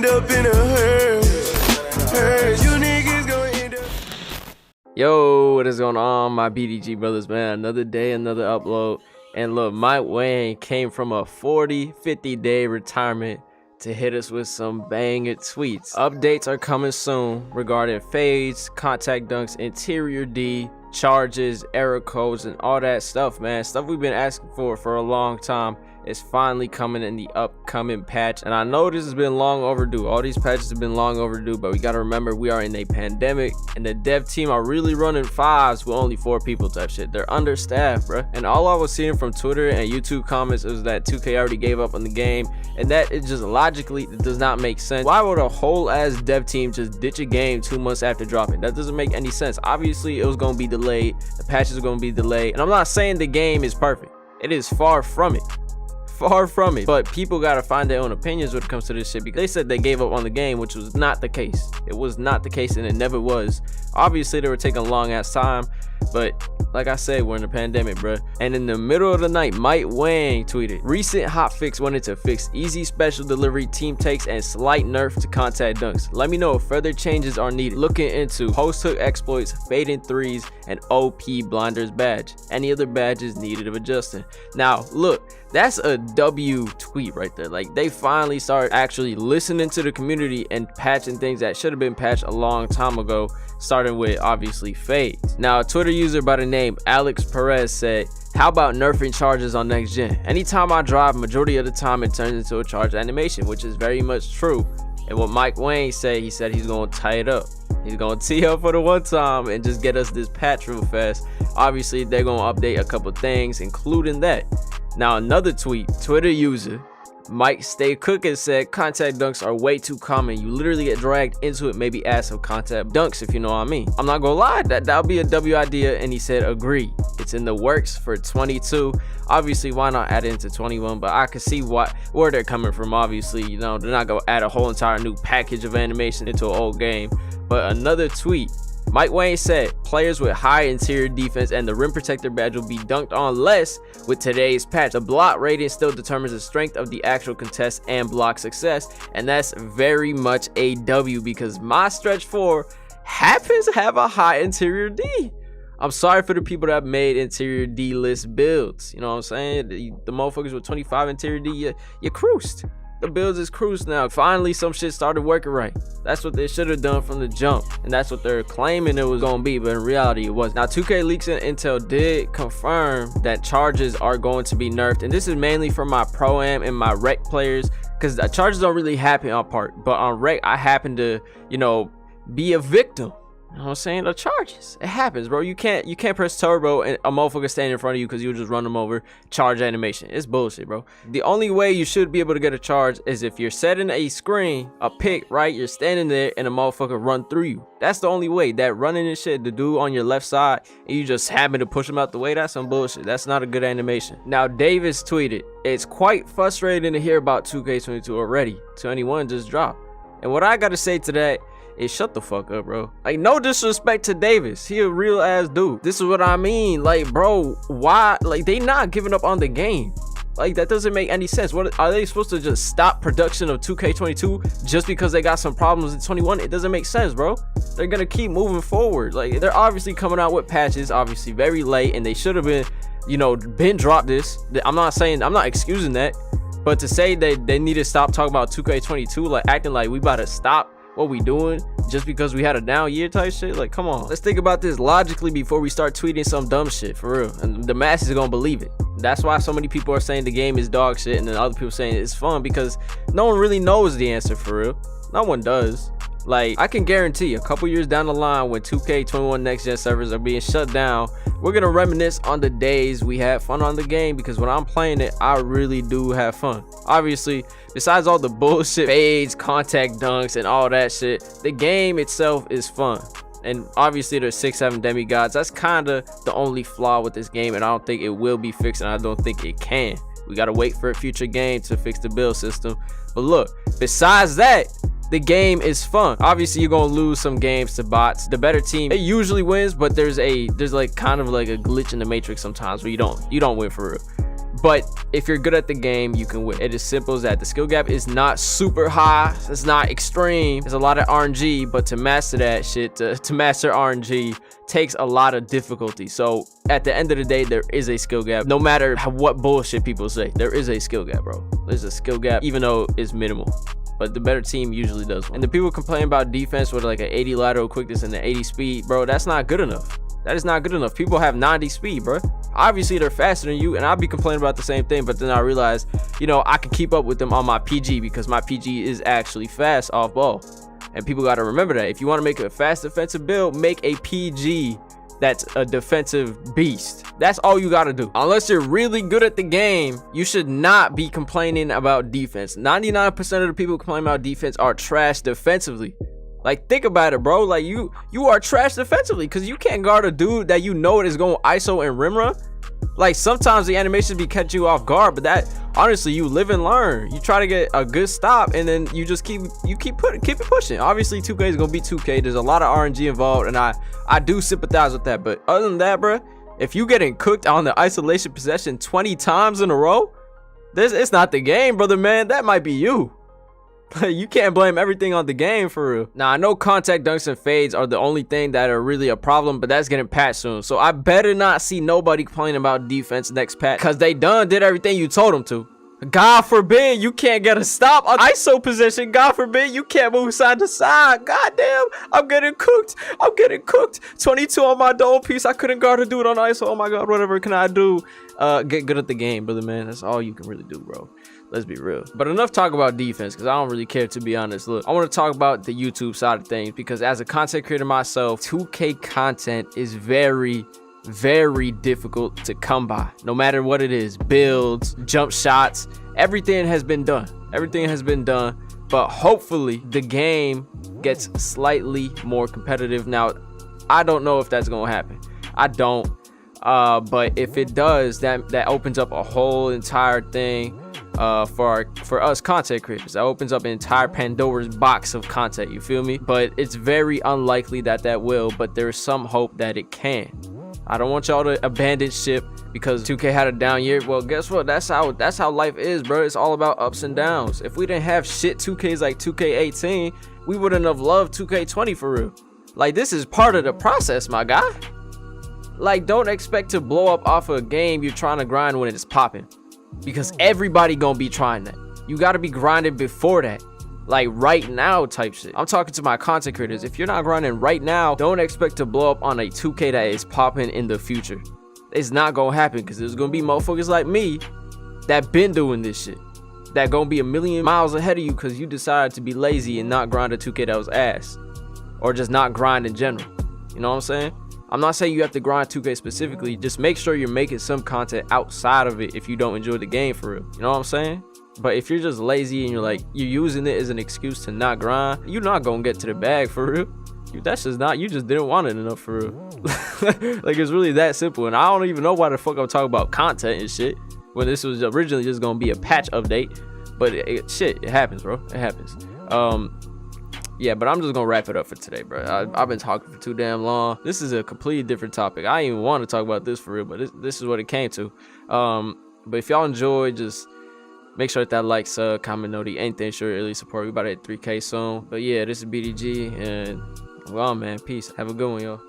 end up in a hearse. You niggas gon' end up. Yo, what is going on, my BDG brothers, man? Another day, another upload. And look, WANG came from a 40-50 day retirement to hit us with some banging tweets. Updates are coming soon regarding fades, contact dunks, interior D, charges, error codes, and all that stuff, man. Stuff we've been asking for a long time. Is finally coming in the upcoming patch, and I know this has been long overdue. All these patches have been long overdue, but we got to remember we are in a pandemic, and the dev team are really running fives with only 4 people type shit. They're understaffed, bro. And all I was seeing from Twitter and YouTube comments is that 2K already gave up on the game, and that it just logically does not make sense. Why would a whole ass dev team just ditch a game 2 months after dropping? That doesn't make any sense. Obviously it was going to be delayed, the patches are going to be delayed, and I'm not saying the game is perfect. It is far from it. Far from it, but people gotta find their own opinions when it comes to this shit, because they said they gave up on the game, which was not the case. It was not the case, and it never was. Obviously they were taking a long ass time, but like I said, we're in a pandemic, bruh. And in the middle of the night, WANG tweeted, recent hotfix wanted to fix easy special delivery, team takes, and slight nerf to contact dunks. Let me know if further changes are needed. Looking into post hook exploits, fading threes, and OP blinders badge. Any other badges needed of adjusting. Now look, that's a W tweet right there. Like, they finally start actually listening to the community and patching things that should have been patched a long time ago, starting with obviously fades. Now a Twitter user by the name Alex Perez said, how about nerfing charges on next gen? Anytime I drive, majority of the time it turns into a charge animation, which is very much true. And what WANG said, he said he's gonna tie it up. He's gonna tee up for the one time and just get us this patch real fast. Obviously they're gonna update a couple things, including that. Now another tweet, Twitter user Mike Stay Cooking said, contact dunks are way too common. You literally get dragged into it. Maybe add some contact dunks, if you know what I mean. I'm not gonna lie, that'll be a W idea. And he said, agree. It's in the works for 22. Obviously, why not add it into 21? But I can see where they're coming from. Obviously, you know, they're not gonna add a whole entire new package of animation into an old game. But another tweet, WANG said, players with high interior defense and the rim protector badge will be dunked on less with today's patch. The block rating still determines the strength of the actual contest and block success, and that's very much a W, because my stretch 4 happens to have a high interior D. I'm sorry for the people that have made interior D list builds. You know what I'm saying? The motherfuckers with 25 interior D, you cruised. The builds is cruise now. Finally some shit started working right. That's what they should have done from the jump, and that's what they're claiming it was gonna be, but in reality it wasn't. Now 2K leaks and intel did confirm that charges are going to be nerfed, and this is mainly for my pro-am and my rec players, because the charges don't really happen on park, but on rec I happen to, you know, be a victim. You know what I'm saying? The charges. It happens, bro. You can't press turbo and a motherfucker standing in front of you because you just run them over. Charge animation. It's bullshit, bro. The only way you should be able to get a charge is if you're setting a screen, a pick, right? You're standing there and a motherfucker run through you. That's the only way. That running and shit, the dude on your left side, and you just happen to push him out the way, that's some bullshit. That's not a good animation. Now Davis tweeted, it's quite frustrating to hear about 2K22 already. 21 just dropped. And what I gotta say to that is shut the fuck up, bro. Like, no disrespect to Davis, he a real ass dude. This is what I mean. Like, bro, why? Like, they not giving up on the game. Like, that doesn't make any sense. What are they supposed to just stop production of 2K22 just because they got some problems in 21? It doesn't make sense, bro. They're gonna keep moving forward. Like, they're obviously coming out with patches, obviously very late, and they should have been, you know, dropped this. I'm not excusing that, but to say that they need to stop talking about 2K22, like acting like we about to stop what we doing just because we had a down year type shit, like, come on. Let's think about this logically before we start tweeting some dumb shit, for real, and the masses are gonna believe it. That's why so many people are saying the game is dog shit, and then other people saying it's fun, because no one really knows the answer, for real. No one does. Like, I can guarantee a couple years down the line when 2K21 next gen servers are being shut down, we're gonna reminisce on the days we had fun on the game, because when I'm playing it, I really do have fun. Obviously, besides all the bullshit fades, contact dunks, and all that shit, the game itself is fun. And obviously there's 6-7 demigods. That's kind of the only flaw with this game, and I don't think it will be fixed, and I don't think it can. We gotta wait for a future game to fix the build system. But look, besides that, the game is fun. Obviously you're gonna lose some games to bots. The better team, it usually wins, but there's like kind of like a glitch in the matrix sometimes where you don't win for real. But if you're good at the game, you can win. It is simple as that. The skill gap is not super high. It's not extreme. There's a lot of RNG, but to master that shit, to master RNG takes a lot of difficulty. So at the end of the day, there is a skill gap. No matter what bullshit people say, there is a skill gap, bro. There's a skill gap, even though it's minimal. But the better team usually does win. And the people complain about defense with like an 80 lateral quickness and an 80 speed, bro, that's not good enough. That is not good enough. People have 90 speed, bro. Obviously, they're faster than you, and I'll be complaining about the same thing, but then I realize, you know, I can keep up with them on my PG because my PG is actually fast off ball. And people got to remember that. If you want to make a fast defensive build, make a PG that's a defensive beast. That's all you got to do. Unless you're really good at the game, you should not be complaining about defense. 99% of the people complaining about defense are trash defensively. Like, think about it, bro. Like, you are trash defensively because you can't guard a dude that you know is going ISO and rim run. Like, sometimes the animations be catching you off guard, but that, honestly, you live and learn. You try to get a good stop, and then you just keep it pushing. Obviously, 2K is gonna be 2K. There's a lot of RNG involved, and I do sympathize with that. But other than that, bro, if you getting cooked on the isolation possession 20 times in a row, it's not the game, brother, man. That might be you. You can't blame everything on the game for real. Now, I know contact dunks and fades are the only thing that are really a problem, but that's getting patched soon. So I better not see nobody complaining about defense next patch, because they did everything you told them to. God forbid you can't get a stop on ISO position. God forbid you can't move side to side. God damn, I'm getting cooked. I'm getting cooked. 22 on my dome piece. I couldn't guard a dude on ISO. Oh my God, whatever can I do? Get good at the game, brother, man. That's all you can really do, bro. Let's be real. But enough talk about defense, because I don't really care, to be honest. Look, I want to talk about the YouTube side of things, because as a content creator myself, 2K content is very difficult to come by. No matter what it is, builds, jump shots, everything has been done. Everything has been done. But hopefully the game gets slightly more competitive. Now, I don't know if that's gonna happen. I don't. But if it does, that opens up a whole entire thing for us content creators. That opens up an entire Pandora's box of content, you feel me? But it's very unlikely that will, but there's some hope that it can. I don't want y'all to abandon ship because 2K had a down year. Well, guess what? That's how life is, bro. It's all about ups and downs. If we didn't have shit 2Ks like 2K18, we wouldn't have loved 2K20 for real. Like, this is part of the process, my guy. Like, don't expect to blow up off of a game you're trying to grind when it's popping, because everybody gonna be trying that. You gotta be grinding before that, like right now type shit. I'm talking to my content creators. If you're not grinding right now, don't expect to blow up on a 2K that is popping in the future. It's not gonna happen, because there's gonna be motherfuckers like me that been doing this shit, that gonna be a million miles ahead of you because you decided to be lazy and not grind a 2K that was ass, or just not grind in general. You know what I'm saying? I'm not saying you have to grind 2K specifically. Just make sure you're making some content outside of it if you don't enjoy the game for real. You know what I'm saying? But if you're just lazy and you're using it as an excuse to not grind, you're not gonna get to the bag for real. That's just not, you just didn't want it enough for real. Like, it's really that simple. And I don't even know why the fuck I'm talking about content and shit when this was originally just gonna be a patch update. But it happens, bro. It happens. Yeah, but I'm just gonna wrap it up for today, bro. I've been talking for too damn long. This is a completely different topic. I didn't even want to talk about this for real, but this is what it came to. But if y'all enjoyed, just make sure that like, sub, comment, noti, anything, sure really support. We about to hit 3K soon. But yeah, this is BDG, and well, man, peace. Have a good one, y'all.